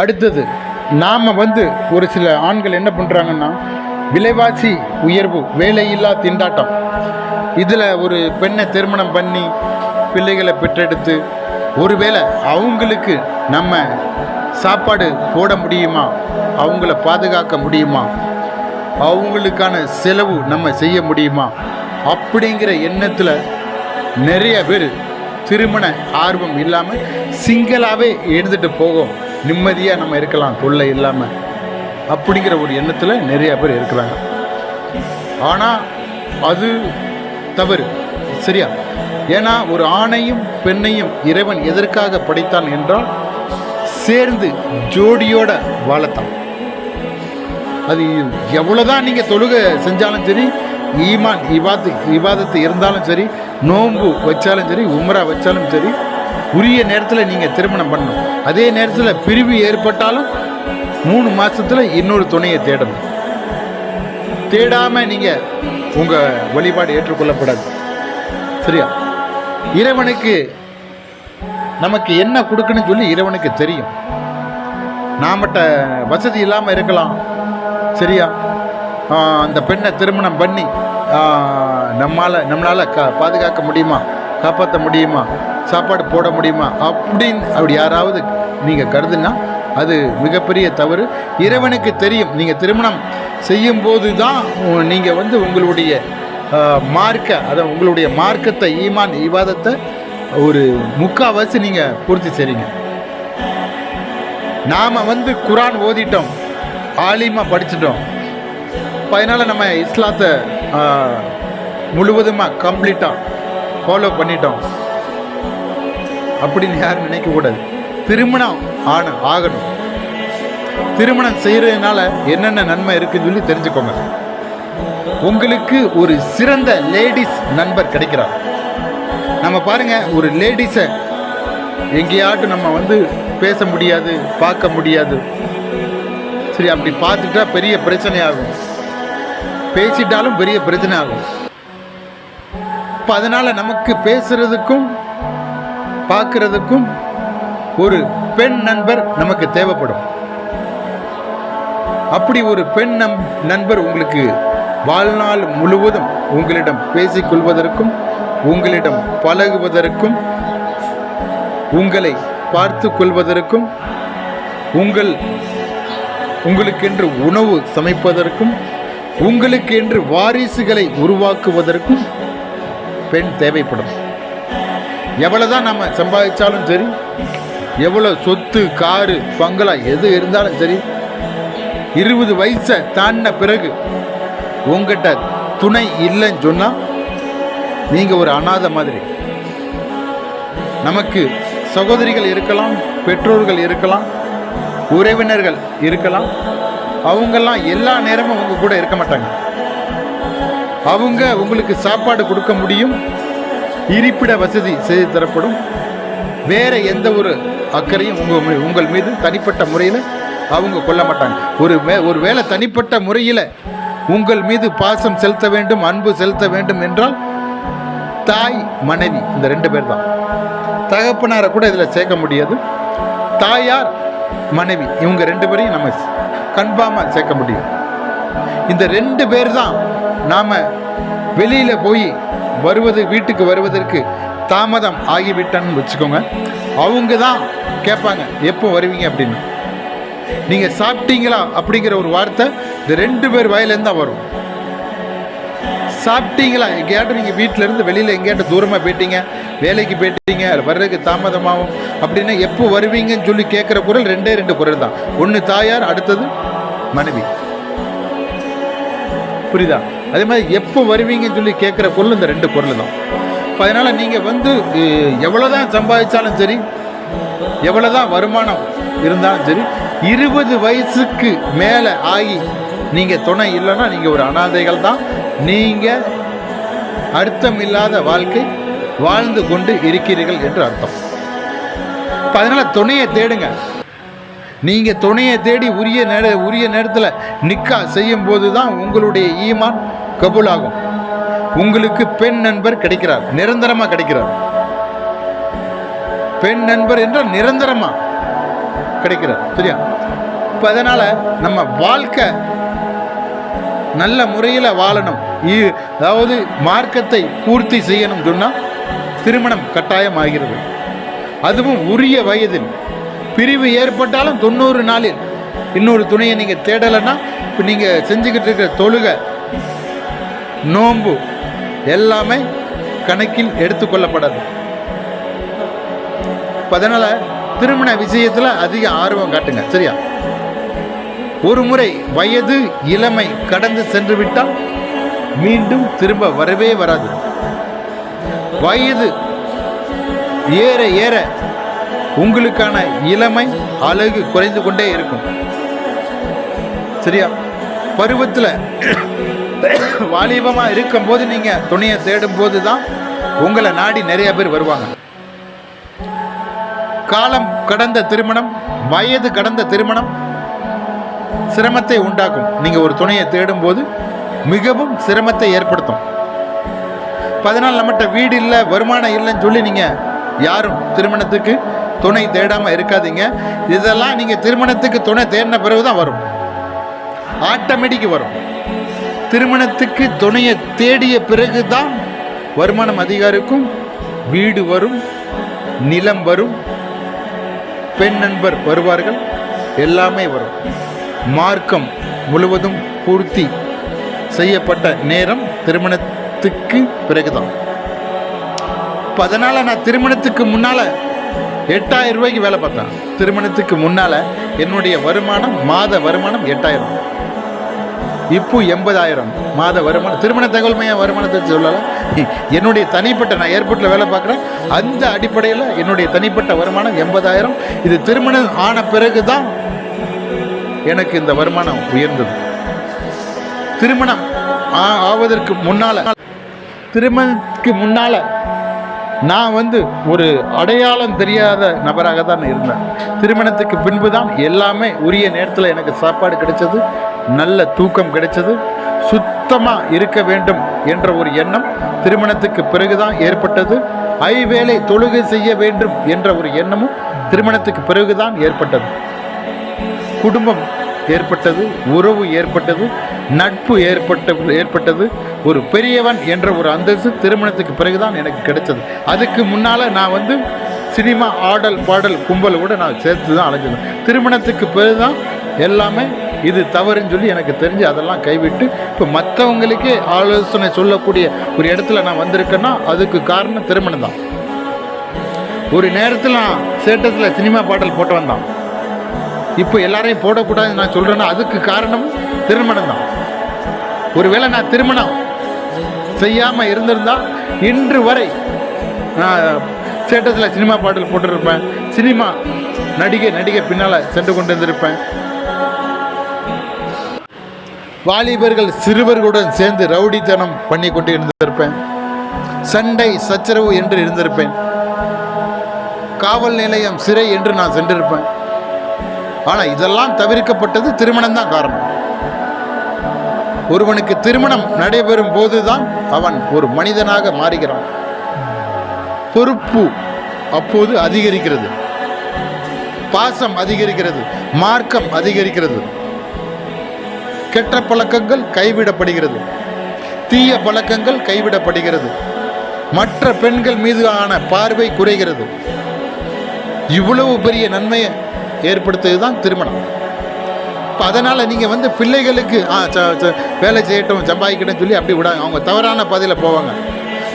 அடுத்தது நாம் ஒரு சில ஆண்கள் என்ன பண்ணுறாங்கன்னா, விலைவாசி உயர்வு, வேலையில்லா திண்டாட்டம், இதில் ஒரு பெண்ணை திருமணம் பண்ணி பிள்ளைகளை பெற்றெடுத்து ஒருவேளை அவங்களுக்கு நம்ம சாப்பாடு போட முடியுமா, அவங்கள பாதுகாக்க முடியுமா, அவங்களுக்கான செலவு நம்ம செய்ய முடியுமா அப்படிங்கிற எண்ணத்தில் நிறைய பேர் திருமண ஆர்வம் இல்லாமல் சிங்கிளாகவே எழுந்துட்டு போகும், நிம்மதியாக நம்ம இருக்கலாம் தொல்லை இல்லாமல் அப்படிங்கிற ஒரு எண்ணத்தில் நிறைய பேர் இருக்கிறாங்க. ஆனால் அது தவறு, சரியா? ஏன்னா ஒரு ஆணையும் பெண்ணையும் இறைவன் எதற்காக படைத்தான் என்றால் சேர்ந்து ஜோடியோட வாழத்தான். அது எவ்வளோதான் நீங்கள் தொழுகை செஞ்சாலும் சரி, ஈமான் இபாதத்து இருந்தாலும் சரி, நோன்பு வச்சாலும் சரி, உம்ரா வச்சாலும் சரி, உரிய நேரத்தில் நீங்கள் திருமணம் பண்ணணும். அதே நேரத்தில் பிரிவு ஏற்பட்டாலும் 3 மாதத்தில் இன்னொரு துணையை தேடணும். தேடாமல் நீங்கள் உங்கள் வழிபாடு ஏற்றுக்கொள்ளப்படாது, சரியா? இறைவனுக்கு நமக்கு என்ன கொடுக்கணும்னு சொல்லி இறைவனுக்கு தெரியும். நாமட்ட வசதி இல்லாமல் இருக்கலாம், சரியா? அந்த பெண்ணை திருமணம் பண்ணி நம்மளால் பாதுகாக்க முடியுமா, காப்பாற்ற முடியுமா, சாப்பாடு போட முடியுமா அப்படி யாராவது நீங்கள் கருதுனா அது மிகப்பெரிய தவறு. இறைவனுக்கு தெரியும். நீங்கள் திருமணம் செய்யும்போது தான் நீங்கள் உங்களுடைய உங்களுடைய மார்க்கத்தை, ஈமான் இபாதத்தை ஒரு முக்கால்வாசி நீங்கள் பூர்த்தி செய்றீங்க. நாம் குரான் ஓதிட்டோம், ஆலிமாக படிச்சிட்டோம், அதனால் நம்ம இஸ்லாத்தை முழுவதுமாக கம்ப்ளீட்டாக ஃபாலோ பண்ணிட்டோம் அப்படின்னு யாரும் நினைக்கக்கூடாது. திருமணம் ஆகணும். திருமணம் செய்கிறதுனால என்னென்ன நன்மை இருக்குன்னு சொல்லி தெரிஞ்சுக்கோங்க. உங்களுக்கு ஒரு சிறந்த லேடிஸ் நண்பர் கிடைக்கிறார். நம்ம பாருங்கள், ஒரு லேடிஸை எங்கேயாட்டும் நம்ம பேச முடியாது, பார்க்க முடியாது, சரி? அப்படி பார்த்துட்டா பெரிய பிரச்சனை ஆகும், பேசிட்டாலும் பெரிய பிரச்சனை ஆகும். இப்போ அதனால் நமக்கு பேசுறதுக்கும் பார்க்கறதுக்கும் ஒரு பெண் நண்பர் நமக்கு தேவைப்படும். அப்படி ஒரு பெண் நண்பர் உங்களுக்கு வாழ்நாள் முழுவதும் உங்களிடம் பேசிக்கொள்வதற்கும், உங்களிடம் பழகுவதற்கும், உங்களை பார்த்து கொள்வதற்கும், உங்களுக்கென்று உணவு சமைப்பதற்கும், உங்களுக்கென்று வாரிசுகளை உருவாக்குவதற்கும் பெண் தேவைப்படும். எவ்வளோதான் நம்ம சம்பாதிச்சாலும் சரி, எவ்வளோ சொத்து, காரு, பங்களா எது இருந்தாலும் சரி, 20 வயசை தாண்டின பிறகு உங்கள்கிட்ட துணை இல்லைன்னு சொன்னால் நீங்கள் ஒரு அனாதை மாதிரி. நமக்கு சகோதரிகள் இருக்கலாம், பெற்றோர்கள் இருக்கலாம், உறவினர்கள் இருக்கலாம், அவங்கெல்லாம் எல்லா நேரமும் உங்கள் கூட இருக்க மாட்டாங்க. அவங்க உங்களுக்கு சாப்பாடு கொடுக்க முடியும், இருப்பிட வசதி செய்து தரப்படும், வேறு எந்த ஒரு அக்கறையும் உங்கள் மீது தனிப்பட்ட முறையில் அவங்க கொள்ள மாட்டாங்க. ஒரு வேளை தனிப்பட்ட முறையில் உங்கள் மீது பாசம் செலுத்த வேண்டும், அன்பு செலுத்த வேண்டும் என்றால் தாய் மனைவி இந்த 2 பேர் தான். தகப்பனாரை கூட இதில் சேர்க்க முடியாது. தாயார் மனைவி இவங்க 2 பேரையும் நம்ம கன்ஃபார்மாக சேர்க்க முடியும். இந்த 2 பேர் தான் நாம் வெளியில் போய் வீட்டுக்கு வருவதற்கு தாமதம் ஆகிவிட்டான்னு வச்சுக்கோங்க. அவங்க தான் கேட்பாங்க, எப்போ வருவீங்க அப்படின்னு. நீங்கள் சாப்பிட்டீங்களா அப்படிங்கிற ஒரு வார்த்தை இந்த 2 பேர் வாயிலேருந்து தான் வரும். சாப்பிட்டீங்களா, எங்கேயாட்டும் நீங்கள் வீட்டிலேருந்து வெளியில் எங்கேயாட்டும் தூரமாக போயிட்டீங்க, வேலைக்கு போயிட்டீங்க, வர்றதுக்கு தாமதமாகும் அப்படின்னா எப்போ வருவீங்கன்னு சொல்லி கேட்குற குரல் 2 குரல் தான். ஒன்று தாயார், அடுத்தது மனைவி. புரியுதா? அதே மாதிரி எப்போ வருவீங்கன்னு சொல்லி கேட்குற குரல் இந்த 2 குரல் தான். இப்போ அதனால் நீங்கள் எவ்வளோதான் சம்பாதிச்சாலும் சரி, எவ்வளோதான் வருமானம் இருந்தாலும் சரி, 20 வயசுக்கு மேலே ஆகி நீங்கள் துணை இல்லைன்னா நீங்கள் ஒரு அனாதைகள் தான். நீங்கள் அர்த்தம் இல்லாத வாழ்க்கை வாழ்ந்து கொண்டு இருக்கிறீர்கள் என்று அர்த்தம். இப்போ அதனால் துணையை தேடுங்க. நீங்கள் துணையை தேடி உரிய நேரத்தில் நிக்கா செய்யும் போது தான் உங்களுடைய ஈமான் கபூலாகும். உங்களுக்கு பெண் நண்பர் கிடைக்கிறார், நிரந்தரமாக கிடைக்கிறார். பெண் நண்பர் என்றால் நிரந்தரமாக கிடைக்கிறார். சரியா? இப்போ அதனால் நம்ம வாழ்க்கை நல்ல முறையில் வாழணும், அதாவது மார்க்கத்தை பூர்த்தி செய்யணும் சொன்னால் திருமணம் கட்டாயம் ஆகிறது. அதுவும் உரிய வயதில். பிரிவு ஏற்பட்டாலும் 90 நாளில் இன்னொரு துணையை நீங்கள் தேடலைன்னா இப்போ நீங்கள் செஞ்சுக்கிட்டு இருக்கிற தொழுகை, நோன்பு எல்லாமே கணக்கில் எடுத்துக்கொள்ளப்படாது. அதனால் திருமண விஷயத்தில் அதிக ஆர்வம் காட்டுங்க. சரியா? ஒரு முறை வயது இளமை கடந்து சென்று விட்டால் மீண்டும் திரும்ப வரவே வராது. வயது ஏற ஏற உங்களுக்கான இளமை அழகு குறைந்து கொண்டே இருக்கும். சரியா? பருவத்தில் வாலிபமாக இருக்கும்போது நீங்கள் துணையை தேடும் போது தான் உங்களை நாடி நிறைய பேர் வருவாங்க. காலம் கடந்த திருமணம், வயது கடந்த திருமணம் சிரமத்தை உண்டாக்கும். நீங்கள் ஒரு துணையை தேடும்போது மிகவும் சிரமத்தை ஏற்படுத்தும். அதனால் நம்மகிட்ட வீடு இல்லை, வருமானம் இல்லைன்னு சொல்லி நீங்கள் யாரும் திருமணத்துக்கு துணை தேடாமல் இருக்காதீங்க. இதெல்லாம் நீங்கள் திருமணத்துக்கு துணை தேடின பிறகு தான் வரும், ஆட்டோமேட்டிக் வரும். திருமணத்துக்கு துணையை தேடிய பிறகு தான் வருமானம் அதிகாரிக்கும், வீடு வரும், நிலம் வரும், பெண் நண்பர் வருவார்கள், எல்லாமே வரும். மார்க்கம் முழுவதும் பூர்த்தி செய்யப்பட்ட நேரம் திருமணத்துக்கு பிறகுதான். இப்போ அதனால் நான் திருமணத்துக்கு முன்னால் 8000 ரூபாய்க்கு வேலை பார்த்தேன். திருமணத்துக்கு முன்னால் என்னுடைய வருமானம், மாத வருமானம் 8000. இப்போ 80,000 மாத வருமானம். திருமண தகவல் மைய வருமானத்தை சொல்லலை, என்னுடைய தனிப்பட்ட, நான் ஏர்போர்ட்டில் வேலை பார்க்குறேன், அந்த அடிப்படையில் என்னுடைய தனிப்பட்ட வருமானம் 80,000. இது திருமணம் ஆன பிறகு தான் எனக்கு இந்த வருமானம் உயர்ந்தது. திருமணம் ஆவதற்கு முன்னால், திருமணத்துக்கு முன்னால் நான் ஒரு அடையாளம் தெரியாத நபராக தான் இருந்தேன். திருமணத்துக்கு பின்பு தான் எல்லாமே உரிய நேரத்தில் எனக்கு சாப்பாடு கிடைச்சது, நல்ல தூக்கம் கிடைச்சது, சுத்தமாக இருக்க வேண்டும் என்ற ஒரு எண்ணம் திருமணத்துக்கு பிறகுதான் ஏற்பட்டது. ஐவேளை தொழுகை செய்ய வேண்டும் என்ற ஒரு எண்ணமும் திருமணத்துக்கு பிறகுதான் ஏற்பட்டது. குடும்பம் ஏற்பட்டது, உறவு ஏற்பட்டது, நட்பு ஏற்பட்டது. ஒரு பெரியவன் என்ற ஒரு அந்தஸ்து திருமணத்துக்கு பிறகுதான் எனக்கு கிடைச்சது. அதுக்கு முன்னால் நான் சினிமா, ஆடல் பாடல் கும்பல் கூட நான் சேர்த்து தான் அலைஞ்சது. திருமணத்துக்கு பிறகுதான் எல்லாமே இது தவறுன்னு சொல்லி எனக்கு தெரிஞ்சு அதெல்லாம் கைவிட்டு இப்போ மற்றவங்களுக்கே ஆலோசனை சொல்லக்கூடிய ஒரு இடத்துல நான் வந்திருக்கேன்னா அதுக்கு காரணம் திருமணம் தான். ஒரு நேரத்தில் நான் ஸ்டேட்டஸில் சினிமா பாடல் போட்டு வந்தான், இப்போ எல்லாரையும் போடக்கூடாதுன்னு நான் சொல்கிறேன்னா அதுக்கு காரணம் திருமணம் தான். ஒருவேளை நான் திருமணம் செய்யாமல் இருந்திருந்தால் இன்று வரை நான் ஸ்டேட்டஸில் சினிமா பாடல் போட்டிருப்பேன், சினிமா நடிகை பின்னால் சென்று கொண்டு இருந்திருப்பேன். வாலிபர்கள் சிறுவர்களுடன் சேர்ந்து ரவுடித்தனம் பண்ணி கொண்டு இருந்திருப்பேன், சண்டை சச்சரவு என்று இருந்திருப்பேன், காவல் நிலையம் சிறை என்று நான் சென்றிருப்பேன். ஆனால் இதெல்லாம் தவிர்க்கப்பட்டது திருமணம் தான் காரணம். ஒருவனுக்கு திருமணம் நடைபெறும் போதுதான் அவன் ஒரு மனிதனாக மாறுகிறான். பொறுப்பு அப்போது அதிகரிக்கிறது, பாசம் அதிகரிக்கிறது, மார்க்கம் அதிகரிக்கிறது, கெட்ட பழக்கங்கள் கைவிடப்படுகிறது, தீய பழக்கங்கள் கைவிடப்படுகிறது, மற்ற பெண்கள் மீதான பார்வை குறைகிறது. இவ்வளவு பெரிய நன்மையை ஏற்படுத்துவது தான் திருமணம். இப்போ அதனால் நீங்கள் பிள்ளைகளுக்கு வேலை செய்யட்டும், சம்பாதிக்கட்டும் சொல்லி அப்படி விடாங்க, அவங்க தவறான பாதையில் போவாங்க.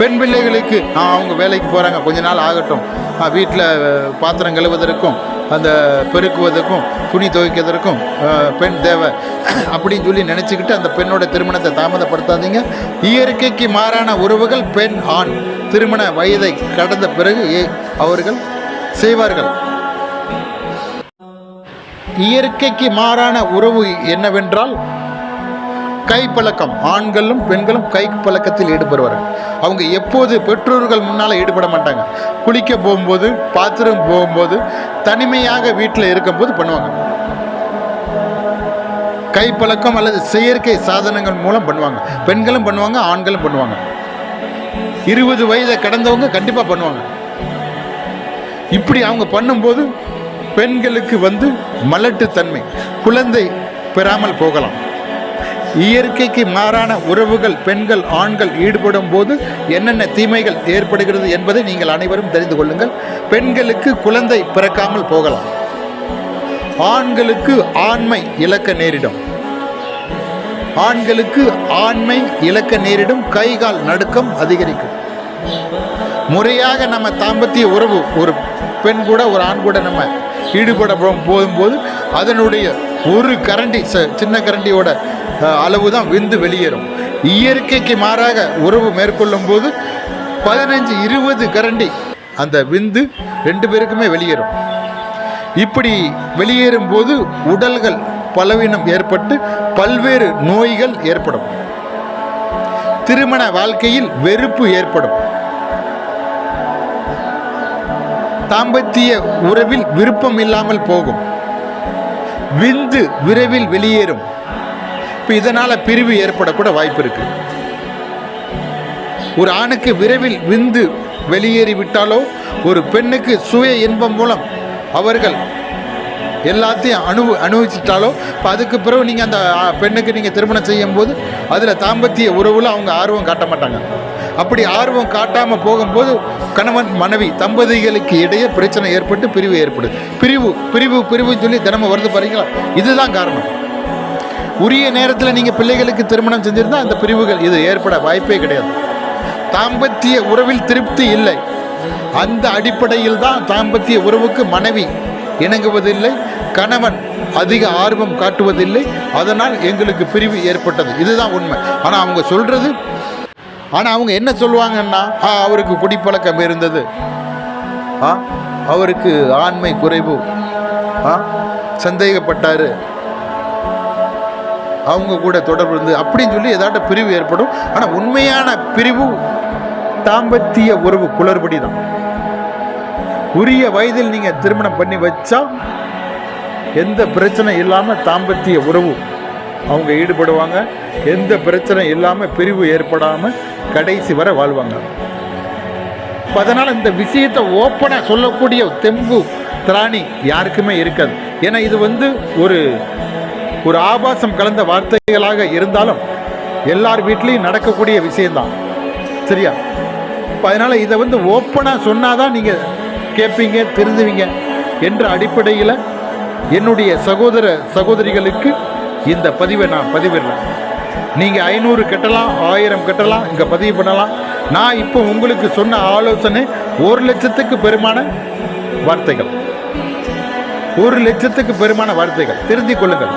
பெண் பிள்ளைகளுக்கு அவங்க வேலைக்கு போகிறாங்க, கொஞ்ச நாள் ஆகட்டும், வீட்டில் பாத்திரம் கழுவதற்கும் அந்த பெருக்குவதற்கும் துணி துவைக்கிறதற்கும் பெண் தேவை அப்படின்னு சொல்லி நினச்சிக்கிட்டு அந்த பெண்ணோட திருமணத்தை தாமதப்படுத்தாதீங்க. இயற்கைக்கு மாறான உறவுகள் பெண் ஆண் திருமண வயதை கடந்த பிறகு அவர்கள் செய்வார்கள். இயற்கைக்கு மாறான உறவு என்னவென்றால் கைப்பழக்கம். ஆண்களும் பெண்களும் கை பழக்கத்தில் ஈடுபடுவார்கள். அவங்க எப்போது பெற்றோர்கள் முன்னால் ஈடுபட மாட்டாங்க. குளிக்க போகும்போது, பாத்ரூம் போகும்போது, தனிமையாக வீட்டில் இருக்கும்போது பண்ணுவாங்க. கைப்பழக்கம் அல்லது செயற்கை சாதனங்கள் மூலம் பண்ணுவாங்க. பெண்களும் பண்ணுவாங்க, ஆண்களும் பண்ணுவாங்க. 20 வயதை கடந்தவங்க கண்டிப்பாக பண்ணுவாங்க. இப்படி அவங்க பண்ணும்போது பெண்களுக்கு வந்து மலட்டுத்தன்மை, குழந்தை பெறாமல் போகலாம். இயற்கைக்கு மாறான உறவுகள் பெண்கள் ஆண்கள் ஈடுபடும் போது என்னென்ன தீமைகள் ஏற்படுகிறது என்பதை நீங்கள் அனைவரும் தெரிந்து கொள்ளுங்கள். பெண்களுக்கு குழந்தை பிறக்காமல் போகலாம். ஆண்களுக்கு ஆண்மை இழக்க நேரிடும். ஆண்களுக்கு ஆண்மை இழக்க நேரிடும். கை கால் நடுக்கம் அதிகரிக்கும். முறையாக நம்ம தாம்பத்திய உறவு ஒரு பெண் கூட ஒரு ஆண் கூட நம்ம ஈடுபட போகும்போது அதனுடைய ஒரு கரண்டி சின்ன கரண்டியோட அளவு தான் விந்து வெளியேறும். இயற்கைக்கு மாறாக உறவு மேற்கொள்ளும் போது 15-20 கரண்டி அந்த விந்து 2 பேருக்குமே வெளியேறும். இப்படி வெளியேறும் போது உடல்கள் பலவீனம் ஏற்பட்டு பல்வேறு நோய்கள் ஏற்படும். திருமண வாழ்க்கையில் வெறுப்பு ஏற்படும். தாம்பத்திய உறவில் விருப்பம் இல்லாமல் போகும். விந்து விரைவில் வெளியேறும். இப்போ இதனால் பிரிவு ஏற்படக்கூட வாய்ப்பு இருக்கு. ஒரு ஆணுக்கு விரைவில் விந்து வெளியேறிவிட்டாலோ ஒரு பெண்ணுக்கு சுய இன்பம் மூலம் அவர்கள் எல்லாத்தையும் அனுபவிச்சிட்டாலோ இப்போ அதுக்கு பிறகு நீங்கள் அந்த பெண்ணுக்கு நீங்கள் திருமணம் செய்யும் போது அதில் தாம்பத்திய உறவில் அவங்க ஆர்வம் காட்ட மாட்டாங்க. அப்படி ஆர்வம் காட்டாமல் போகும்போது கணவன் மனைவி தம்பதிகளுக்கு இடையே பிரச்சனை ஏற்பட்டு பிரிவு ஏற்படுது. பிரிவுன்னு சொல்லி தினமும் வருது பாருங்களா, இதுதான் காரணம். உரிய நேரத்தில் நீங்கள் பிள்ளைகளுக்கு திருமணம் செஞ்சிருந்தால் அந்த பிரிவுகள் இது ஏற்பட வாய்ப்பே கிடையாது. தாம்பத்திய உறவில் திருப்தி இல்லை. அந்த அடிப்படையில் தான் தாம்பத்திய உறவுக்கு மனைவி இணங்குவதில்லை, கணவன் அதிக ஆர்வம் காட்டுவதில்லை. அதனால் எங்களுக்கு பிரிவு ஏற்பட்டது. இதுதான் உண்மை. ஆனால் அவங்க சொல்கிறது, ஆனால் அவங்க என்ன சொல்லுவாங்கன்னா, அவருக்கு குடிப்பழக்கம் இருந்தது, அவருக்கு ஆண்மை குறைவு, சந்தேகப்பட்டார், அவங்க கூட தொடர்பு இருந்து அப்படின்னு சொல்லி ஏதாட்ட பிரிவு ஏற்படும். ஆனால் உண்மையான பிரிவு தாம்பத்திய உறவு குளறுபடி தான். உரிய வயதில் நீங்கள் திருமணம் பண்ணி வச்சா எந்த பிரச்சனை இல்லாமல் தாம்பத்திய உறவு அவங்க ஈடுபடுவாங்க. எந்த பிரச்சனை இல்லாமல் பிரிவு ஏற்படாமல் கடைசி வரை வாழ்வாங்க. அதனால் இந்த விஷயத்தை ஓப்பனாக சொல்லக்கூடிய தெம்பு திராணி யாருக்குமே இருக்காது. ஏன்னா இது வந்து ஒரு ஆபாசம் கலந்த வார்த்தைகளாக இருந்தாலும் எல்லார் வீட்லேயும் நடக்கக்கூடிய விஷயந்தான். சரியா? இப்போ அதனால் இதை வந்து ஓப்பனாக சொன்னாதான் நீங்கள் கேட்பீங்க, திருந்துவீங்க என்ற அடிப்படையில் என்னுடைய சகோதர சகோதரிகளுக்கு இந்த பதிவை நான் பதிவிடுறேன். நீங்கள் 500 கட்டலாம், 1000 கட்டலாம், இங்கே பதிவு பண்ணலாம். நான் இப்போ உங்களுக்கு சொன்ன ஆலோசனை 1 லட்சத்துக்கு பெருமான வார்த்தைகள். 1 லட்சத்துக்கு பெருமான வார்த்தைகள். திருந்திக் கொள்ளுங்கள்.